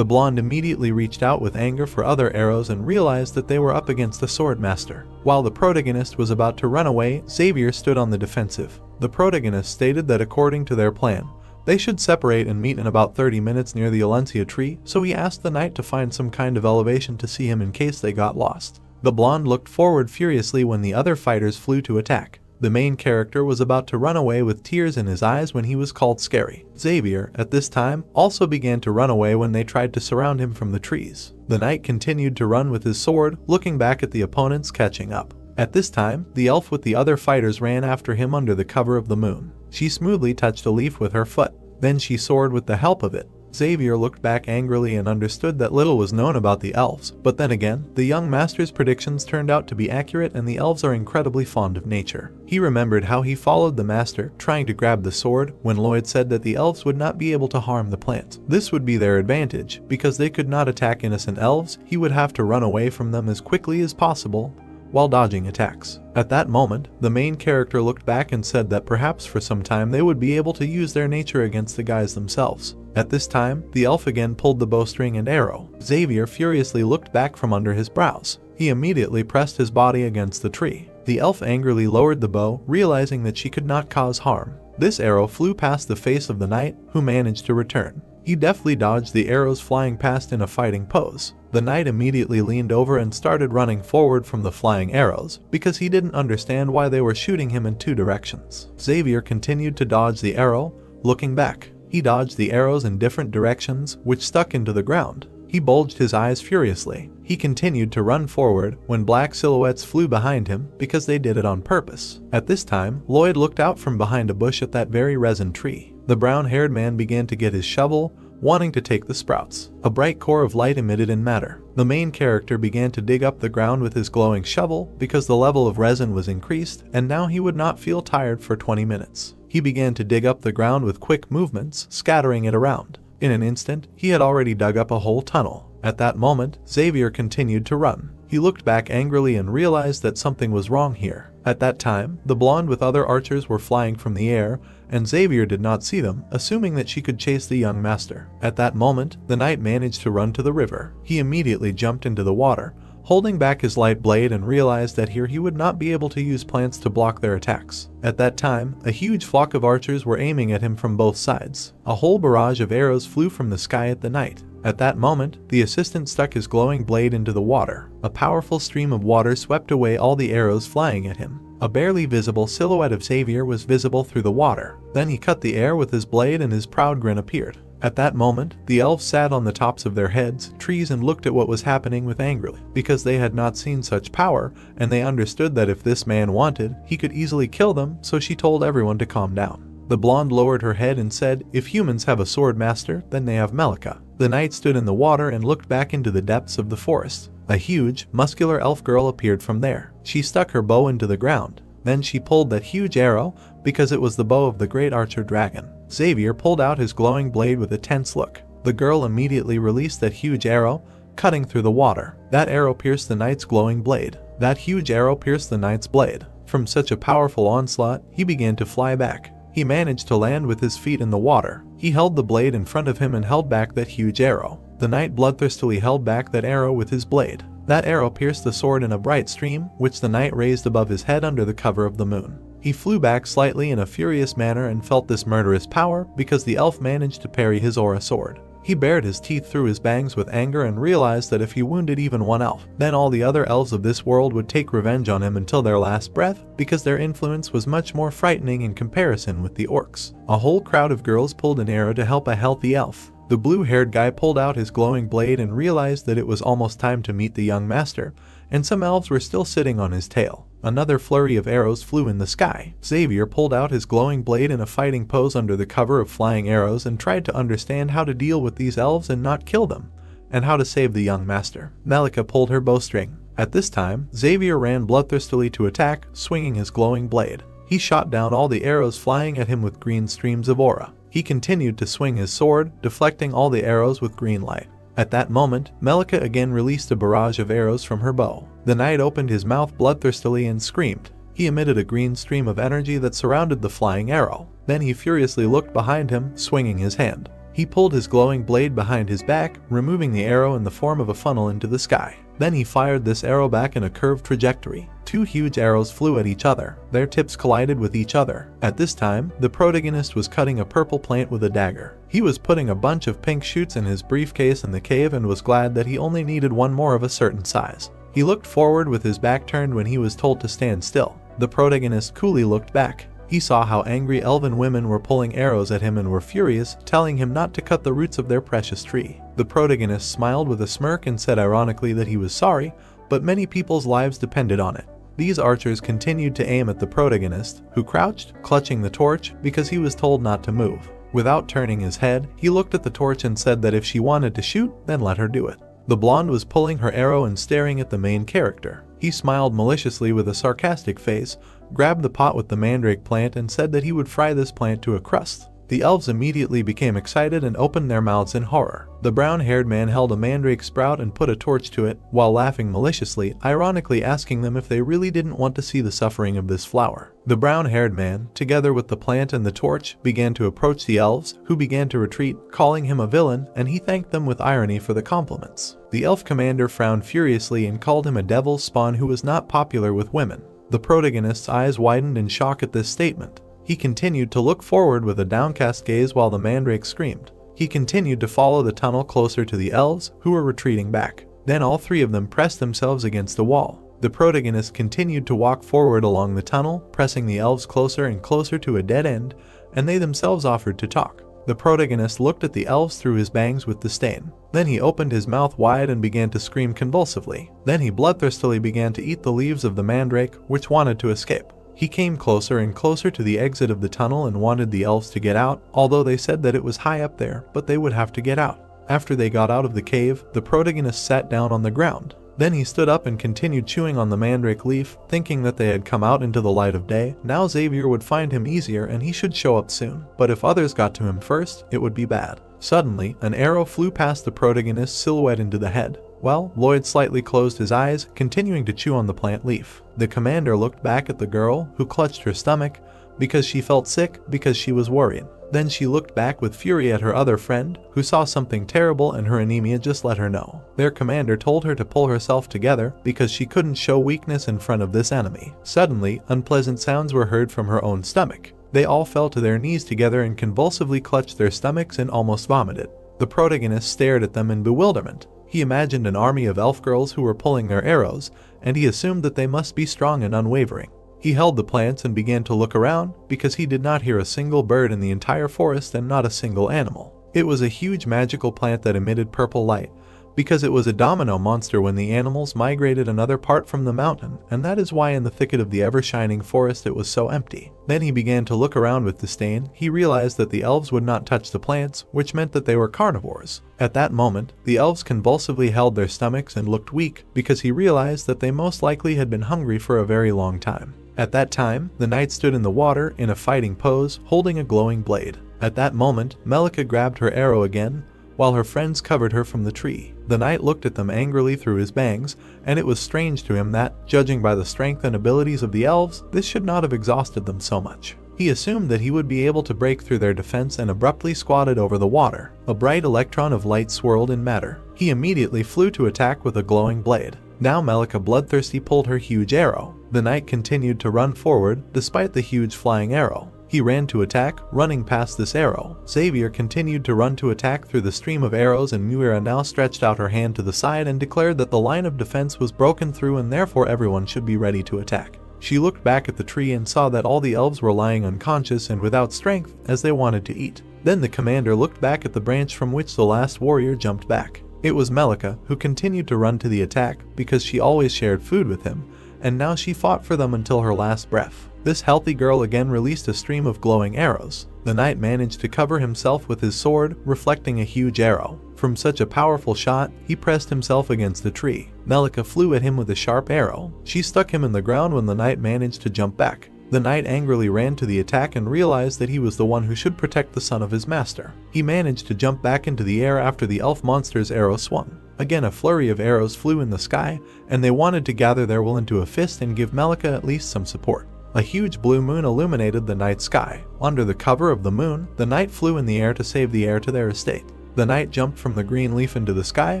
The blonde immediately reached out with anger for other arrows and realized that they were up against the sword master. While the protagonist was about to run away, Xavier stood on the defensive. The protagonist stated that according to their plan, they should separate and meet in about 30 minutes near the Alencia tree, so he asked the knight to find some kind of elevation to see him in case they got lost. The blonde looked forward furiously when the other fighters flew to attack. The main character was about to run away with tears in his eyes when he was called scary. Xavier, at this time, also began to run away when they tried to surround him from the trees. The knight continued to run with his sword, looking back at the opponents catching up. At this time, the elf with the other fighters ran after him under the cover of the moon. She smoothly touched a leaf with her foot. Then she soared with the help of it. Xavier looked back angrily and understood that little was known about the elves, but then again, the young master's predictions turned out to be accurate and the elves are incredibly fond of nature. He remembered how he followed the master, trying to grab the sword, when Lloyd said that the elves would not be able to harm the plant. This would be their advantage, because they could not attack innocent elves. He would have to run away from them as quickly as possible while dodging attacks. At that moment, the main character looked back and said that perhaps for some time they would be able to use their nature against the guys themselves. At this time, the elf again pulled the bowstring and arrow. Xavier furiously looked back from under his brows. He immediately pressed his body against the tree. The elf angrily lowered the bow, realizing that she could not cause harm. This arrow flew past the face of the knight, who managed to return. He deftly dodged the arrows flying past in a fighting pose. The knight immediately leaned over and started running forward from the flying arrows, because he didn't understand why they were shooting him in two directions. Xavier continued to dodge the arrow, looking back. He dodged the arrows in different directions, which stuck into the ground. He bulged his eyes furiously. He continued to run forward when black silhouettes flew behind him because they did it on purpose. At this time, Lloyd looked out from behind a bush at that very resin tree. The brown-haired man began to get his shovel, wanting to take the sprouts. A bright core of light emitted in matter. The main character began to dig up the ground with his glowing shovel because the level of resin was increased and now he would not feel tired for 20 minutes. He began to dig up the ground with quick movements, scattering it around. In an instant, he had already dug up a whole tunnel. At that moment, Xavier continued to run. He looked back angrily and realized that something was wrong here. At that time, the blonde with other archers were flying from the air, and Xavier did not see them, assuming that she could chase the young master. At that moment, the knight managed to run to the river. He immediately jumped into the water, holding back his light blade, and realized that here he would not be able to use plants to block their attacks. At that time, a huge flock of archers were aiming at him from both sides. A whole barrage of arrows flew from the sky at the knight. At that moment, the assistant stuck his glowing blade into the water. A powerful stream of water swept away all the arrows flying at him. A barely visible silhouette of Xavier was visible through the water. Then he cut the air with his blade and his proud grin appeared. At that moment, the elves sat on the tops of their heads, trees, and looked at what was happening with angrily, because they had not seen such power, and they understood that if this man wanted, he could easily kill them, so she told everyone to calm down. The blonde lowered her head and said, "If humans have a sword master, then they have Melika." The knight stood in the water and looked back into the depths of the forest. A huge, muscular elf girl appeared from there. She stuck her bow into the ground. Then she pulled that huge arrow, because it was the bow of the great archer dragon. Xavier pulled out his glowing blade with a tense look. The girl immediately released that huge arrow, cutting through the water. That arrow pierced the knight's glowing blade. That huge arrow pierced the knight's blade. From such a powerful onslaught, he began to fly back. He managed to land with his feet in the water. He held the blade in front of him and held back that huge arrow. The knight bloodthirstily held back that arrow with his blade. That arrow pierced the sword in a bright stream, which the knight raised above his head under the cover of the moon. He flew back slightly in a furious manner and felt this murderous power because the elf managed to parry his aura sword. He bared his teeth through his bangs with anger and realized that if he wounded even one elf, then all the other elves of this world would take revenge on him until their last breath, because their influence was much more frightening in comparison with the orcs. A whole crowd of girls pulled an arrow to help a healthy elf. The blue-haired guy pulled out his glowing blade and realized that it was almost time to meet the young master, and some elves were still sitting on his tail. Another flurry of arrows flew in the sky. Xavier pulled out his glowing blade in a fighting pose under the cover of flying arrows and tried to understand how to deal with these elves and not kill them, and how to save the young master. Melika pulled her bowstring. At this time, Xavier ran bloodthirstily to attack, swinging his glowing blade. He shot down all the arrows flying at him with green streams of aura. He continued to swing his sword, deflecting all the arrows with green light. At that moment, Melika again released a barrage of arrows from her bow. The knight opened his mouth bloodthirstily and screamed. He emitted a green stream of energy that surrounded the flying arrow. Then he furiously looked behind him, swinging his hand. He He pulled his glowing blade behind his back, removing the arrow in the form of a funnel into the sky. Then he fired this arrow back in a curved trajectory. Two huge arrows flew at each other. Their tips collided with each other. At this time, the protagonist was cutting a purple plant with a dagger. He was putting a bunch of pink shoots in his briefcase in the cave and was glad that he only needed one more of a certain size. He looked forward with his back turned when he was told to stand still. The protagonist coolly looked back. He saw how angry elven women were pulling arrows at him and were furious, telling him not to cut the roots of their precious tree. The protagonist smiled with a smirk and said ironically that he was sorry, but many people's lives depended on it. These archers continued to aim at the protagonist, who crouched, clutching the torch, because he was told not to move. Without turning his head, he looked at the torch and said that if she wanted to shoot, then let her do it. The blonde was pulling her arrow and staring at the main character. He smiled maliciously with a sarcastic face, grabbed the pot with the mandrake plant and said that he would fry this plant to a crust. The elves immediately became excited and opened their mouths in horror. The brown-haired man held a mandrake sprout and put a torch to it, while laughing maliciously, ironically asking them if they really didn't want to see the suffering of this flower. The brown-haired man, together with the plant and the torch, began to approach the elves, who began to retreat, calling him a villain, and he thanked them with irony for the compliments. The elf commander frowned furiously and called him a devil's spawn who was not popular with women. The protagonist's eyes widened in shock at this statement. He continued to look forward with a downcast gaze while the mandrake screamed. He continued to follow the tunnel closer to the elves, who were retreating back. Then all three of them pressed themselves against the wall. The protagonist continued to walk forward along the tunnel, pressing the elves closer and closer to a dead end, and they themselves offered to talk. The protagonist looked at the elves through his bangs with disdain. Then he opened his mouth wide and began to scream convulsively. Then he bloodthirstily began to eat the leaves of the mandrake, which wanted to escape. He came closer and closer to the exit of the tunnel and wanted the elves to get out, although they said that it was high up there, but they would have to get out. After they got out of the cave, the protagonist sat down on the ground. Then he stood up and continued chewing on the mandrake leaf, thinking that they had come out into the light of day. Now Xavier would find him easier and he should show up soon, but if others got to him first, it would be bad. Suddenly, an arrow flew past the protagonist's silhouette into the head. Well, Lloyd slightly closed his eyes, continuing to chew on the plant leaf. The commander looked back at the girl, who clutched her stomach, because she felt sick, because she was worried. Then she looked back with fury at her other friend, who saw something terrible and her anemia just let her know. Their commander told her to pull herself together, because she couldn't show weakness in front of this enemy. Suddenly, unpleasant sounds were heard from her own stomach. They all fell to their knees together and convulsively clutched their stomachs and almost vomited. The protagonist stared at them in bewilderment. He imagined an army of elf girls who were pulling their arrows, and he assumed that they must be strong and unwavering. He held the plants and began to look around, because he did not hear a single bird in the entire forest and not a single animal. It was a huge magical plant that emitted purple light, because it was a domino monster when the animals migrated another part from the mountain, and that is why in the thicket of the ever-shining forest it was so empty. Then he began to look around with disdain. He realized that the elves would not touch the plants, which meant that they were carnivores. At that moment, the elves convulsively held their stomachs and looked weak, because he realized that they most likely had been hungry for a very long time. At that time, the knight stood in the water in a fighting pose, holding a glowing blade. At that moment, Melika grabbed her arrow again, while her friends covered her from the tree. The knight looked at them angrily through his bangs, and it was strange to him that, judging by the strength and abilities of the elves, this should not have exhausted them so much. He assumed that he would be able to break through their defense and abruptly squatted over the water. A bright electron of light swirled in matter. He immediately flew to attack with a glowing blade. Now Melika bloodthirsty pulled her huge arrow. The knight continued to run forward, despite the huge flying arrow. He ran to attack, running past this arrow. Xavier continued to run to attack through the stream of arrows, and Muira now stretched out her hand to the side and declared that the line of defense was broken through and therefore everyone should be ready to attack. She looked back at the tree and saw that all the elves were lying unconscious and without strength, as they wanted to eat. Then the commander looked back at the branch from which the last warrior jumped back. It was Melika, who continued to run to the attack because she always shared food with him, and now she fought for them until her last breath. This healthy girl again released a stream of glowing arrows. The knight managed to cover himself with his sword, reflecting a huge arrow. From such a powerful shot, he pressed himself against the tree. Melika flew at him with a sharp arrow. She stuck him in the ground when the knight managed to jump back. The knight angrily ran to the attack and realized that he was the one who should protect the son of his master. He managed to jump back into the air after the elf monster's arrow swung. Again, a flurry of arrows flew in the sky, and they wanted to gather their will into a fist and give Melika at least some support. A huge blue moon illuminated the night sky. Under the cover of the moon, the knight flew in the air to save the heir to their estate. The knight jumped from the green leaf into the sky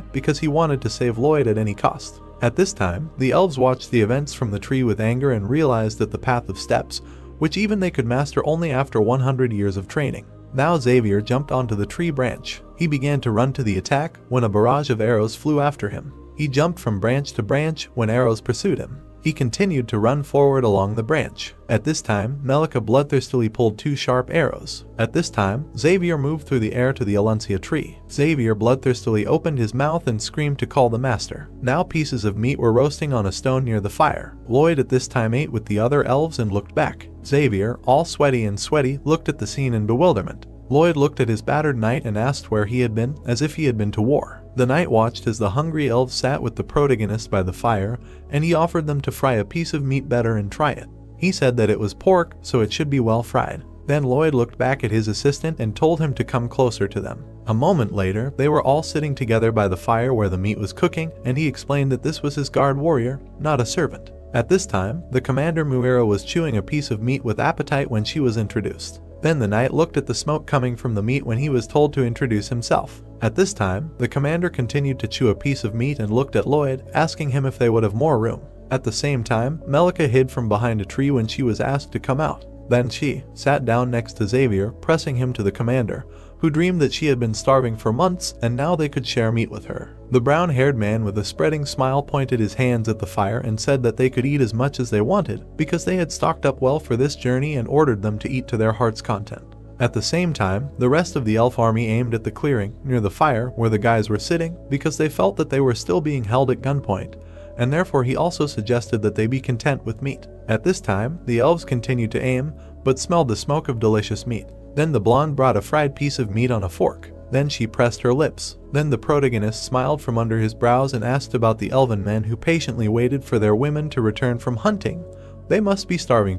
because he wanted to save Lloyd at any cost. At this time, the elves watched the events from the tree with anger and realized that the path of steps, which even they could master only after 100 years of training. Now Xavier jumped onto the tree branch. He began to run to the attack when a barrage of arrows flew after him. He jumped from branch to branch when arrows pursued him. He continued to run forward along the branch. At this time, Melika bloodthirstily pulled 2 sharp arrows. At this time, Xavier moved through the air to the Alencia tree. Xavier bloodthirstily opened his mouth and screamed to call the master. Now pieces of meat were roasting on a stone near the fire. Lloyd at this time ate with the other elves and looked back. Xavier, all sweaty, looked at the scene in bewilderment. Lloyd looked at his battered knight and asked where he had been, as if he had been to war. The knight watched as the hungry elves sat with the protagonist by the fire, and he offered them to fry a piece of meat better and try it. He said that it was pork, so it should be well fried. Then Lloyd looked back at his assistant and told him to come closer to them. A moment later, they were all sitting together by the fire where the meat was cooking, and he explained that this was his guard warrior, not a servant. At this time, the commander Muira was chewing a piece of meat with appetite when she was introduced. Then the knight looked at the smoke coming from the meat when he was told to introduce himself. At this time, the commander continued to chew a piece of meat and looked at Lloyd, asking him if they would have more room. At the same time, Melika hid from behind a tree when she was asked to come out. Then she sat down next to Xavier, pressing him to the commander, who dreamed that she had been starving for months and now they could share meat with her. The brown-haired man with a spreading smile pointed his hands at the fire and said that they could eat as much as they wanted because they had stocked up well for this journey and ordered them to eat to their heart's content. At the same time, the rest of the elf army aimed at the clearing near the fire where the guys were sitting because they felt that they were still being held at gunpoint, and therefore he also suggested that they be content with meat. At this time, the elves continued to aim, but smelled the smoke of delicious meat. Then the blonde brought a fried piece of meat on a fork. Then she pressed her lips. Then the protagonist smiled from under his brows and asked about the elven men who patiently waited for their women to return from hunting. They must be starving to